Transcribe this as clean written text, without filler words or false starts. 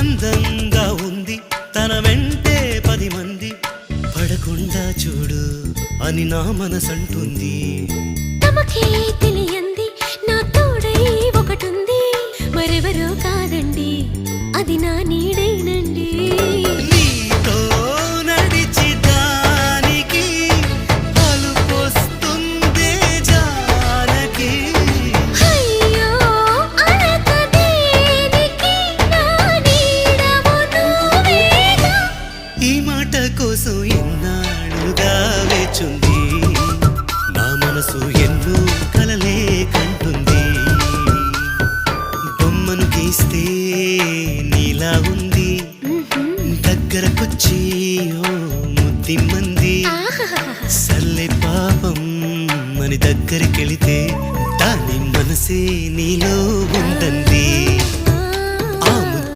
అందంగా ఉంది తన వెంటే 10 మంది పడకుండా చూడు అని నా మనసంటుంది. తమకే తెలియంది నా తోడై ఒకటుంది, మరెవరో కాదండి అది నా నీడేనండి. నీతో నడిచి దానికి అలుపొస్తుందే జానకి. అయ్యో అనక దేనికి నా నీడవు నువ్వేగా. ఈ మాట కోసం ఎన్నాళ్ళుగా వేచుంది నా మనసు ఎన్నో కలలే కంటుంది. బొమ్మను గీస్తే నీలా ఉంది దగ్గరకొచ్చి ఓ ముద్దిమ్మంది. సల్లే పాపం అని దగ్గరికెళితే దాని మనసే నీలో ఉందంది.